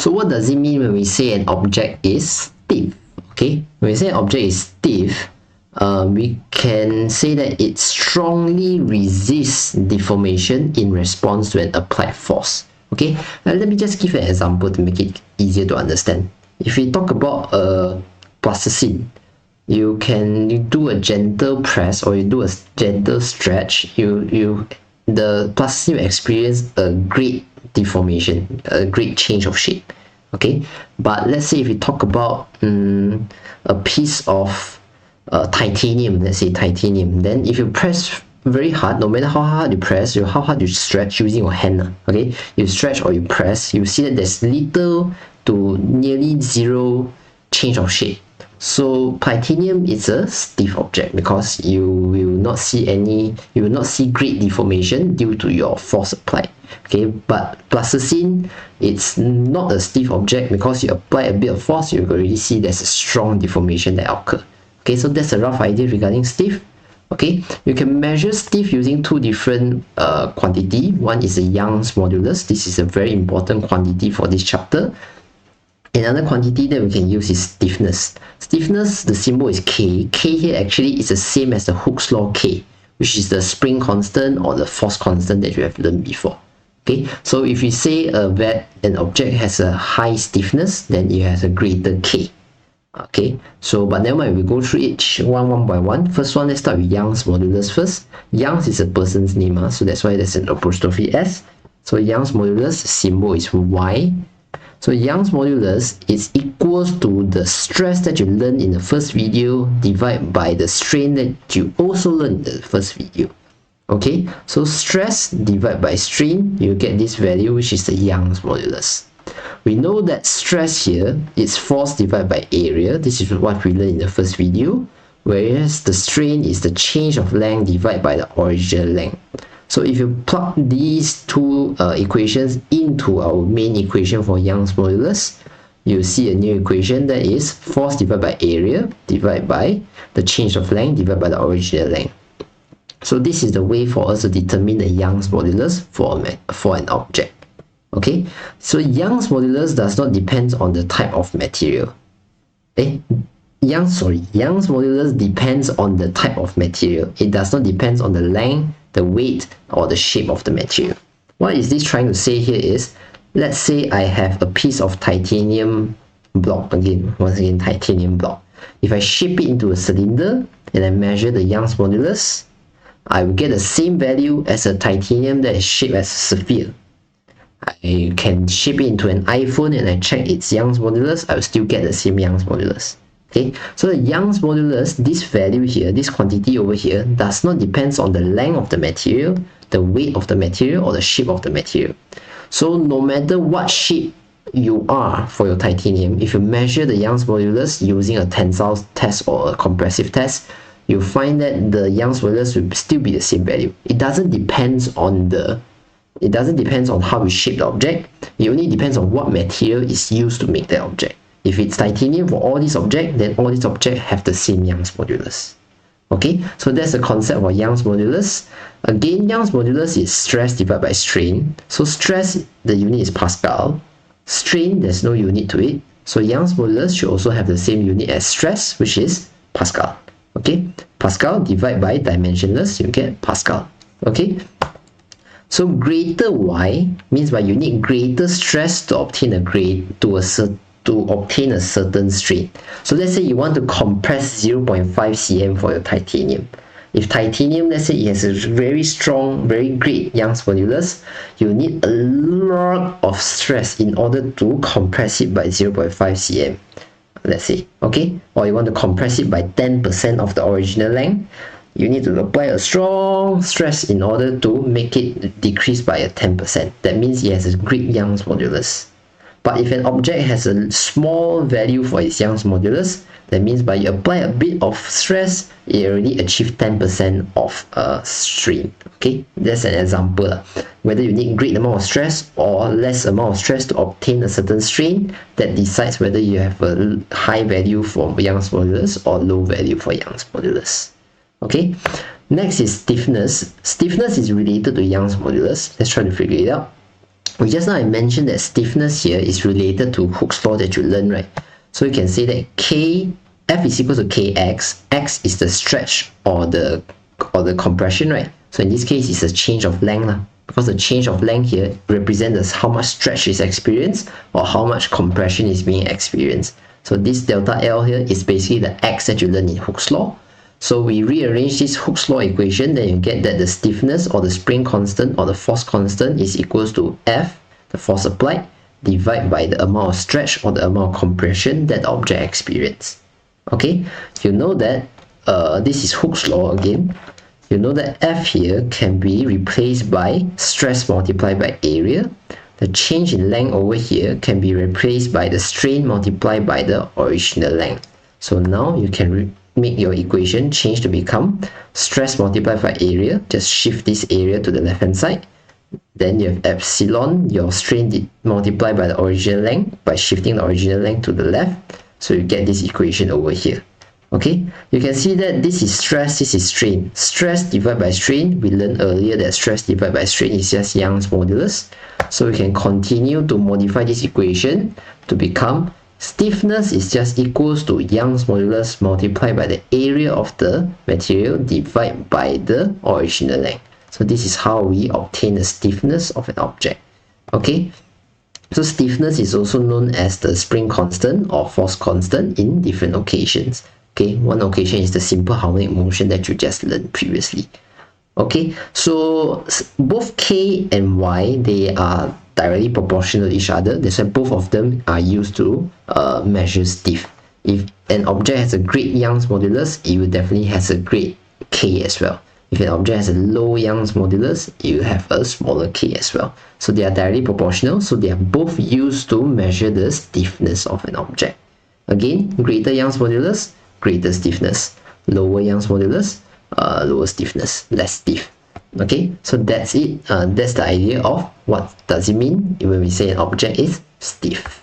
So what does it mean when we say an object is stiff? Okay, when we say an object is stiff, we can say that it strongly resists deformation in response to an applied force. Okay, now let me just give an example to make it easier to understand. If we talk about plasticine, you can do a gentle press or you do a gentle stretch, the plasticine will experience a great deformation, a great change of shape. Okay, but let's say if we talk about a piece of titanium, let's say titanium, then if you press very hard, no matter how hard you press, how hard you stretch using your hand, okay, you stretch or you press, you see that there's little to nearly zero change of shape. So titanium is a stiff object because you will not see great deformation due to your force applied. Okay, but plasticine, it's not a stiff object because you apply a bit of force, you already see there's a strong deformation that occurs. Okay, so that's a rough idea regarding stiff. Okay, you can measure stiff using two different quantity. One is the Young's modulus. This is a very important quantity for this chapter. Another quantity that we can use is stiffness. Stiffness, the symbol is K. K here actually is the same as the Hooke's law K, which is the spring constant or the force constant that you have learned before. Okay, so if we say that an object has a high stiffness, then it has a greater K. Okay, so but never mind, we go through each one by one. First one, let's start with Young's modulus first. Young's is a person's name, so that's why there's an apostrophe S. So Young's modulus symbol is Y. So Young's modulus is equals to the stress that you learned in the first video divided by the strain that you also learned in the first video. Okay, so stress divided by strain, you get this value, which is the Young's modulus. We know that stress here is force divided by area. This is what we learned in the first video, whereas the strain is the change of length divided by the original length. So if you plug these two equations into our main equation for Young's modulus, you see a new equation that is force divided by area divided by the change of length divided by the original length. So this is the way for us to determine the Young's modulus for an object. Okay, so Young's modulus does not depend on the type of material. Young's modulus depends on the type of material. It does not depend on the length, the weight, or the shape of the material. What is this trying to say here is, let's say I have a piece of titanium block, once again titanium block. If I shape it into a cylinder and I measure the Young's modulus, I will get the same value as a titanium that is shaped as a sphere. I can shape it into an iPhone and I check its Young's modulus, I will still get the same Young's modulus. Okay, so the Young's modulus, this value here, this quantity over here, does not depend on the length of the material, the weight of the material, or the shape of the material. So no matter what shape you are for your titanium, if you measure the Young's modulus using a tensile test or a compressive test, you'll find that the Young's modulus will still be the same value. It doesn't depend on how you shape the object. It only depends on what material is used to make that object. If it's titanium for all these objects, then all these objects have the same Young's modulus. Okay, so that's the concept of Young's modulus. Again, Young's modulus is stress divided by strain. So stress, the unit is Pascal. Strain, there's no unit to it. So Young's modulus should also have the same unit as stress, which is Pascal. Okay, Pascal divided by dimensionless, you get Pascal. Okay, so greater Y means by you need greater stress to obtain a certain strain. So let's say you want to compress 0.5 cm for your titanium. If titanium, let's say it has a very strong, very great Young's modulus, you need a lot of stress in order to compress it by 0.5 cm. Let's say, okay, or you want to compress it by 10% of the original length, you need to apply a strong stress in order to make it decrease by a 10%. That means it has a great Young's modulus. But if an object has a small value for its Young's modulus, that means by you apply a bit of stress, it already achieved 10% of strain. Okay, that's an example. Whether you need great amount of stress or less amount of stress to obtain a certain strain, that decides whether you have a high value for Young's modulus or low value for Young's modulus. Okay, next is stiffness. Stiffness is related to Young's modulus. Let's try to figure it out. just now I mentioned that stiffness here is related to Hooke's law that you learned, right? So you can say that F is equal to Kx. X is the stretch or the compression, right? So in this case, it's a change of length, because the change of length here represents how much stretch is experienced or how much compression is being experienced. So this delta L here is basically the X that you learned in Hooke's law. So we rearrange this Hooke's law equation, then you get that the stiffness or the spring constant or the force constant is equals to F, the force applied, divided by the amount of stretch or the amount of compression that the object experienced. Okay, you know that this is Hooke's law again. You know that F here can be replaced by stress multiplied by area. The change in length over here can be replaced by the strain multiplied by the original length. So now you can make your equation change to become stress multiplied by area. Just shift this area to the left hand side. Then you have epsilon, your strain multiplied by the original length by shifting the original length to the left. So you get this equation over here. Okay, you can see that this is stress, this is strain. Stress divided by strain, we learned earlier that stress divided by strain is just Young's modulus. So we can continue to modify this equation to become stiffness is just equals to Young's modulus multiplied by the area of the material divided by the original length. So this is how we obtain the stiffness of an object. Okay, so stiffness is also known as the spring constant or force constant in different occasions. Okay, one occasion is the simple harmonic motion that you just learned previously. Okay, so both K and Y, they are directly proportional to each other. That's why both of them are used to measure stiff. If an object has a great Young's modulus, it will definitely has a great K as well. If an object has a low Young's modulus, it will have a smaller K as well. So they are directly proportional, so they are both used to measure the stiffness of an object. Again, greater Young's modulus, greater stiffness. Lower Young's modulus, lower stiffness, less stiff. Okay, so that's it. That's the idea of what does it mean when we say an object is stiff.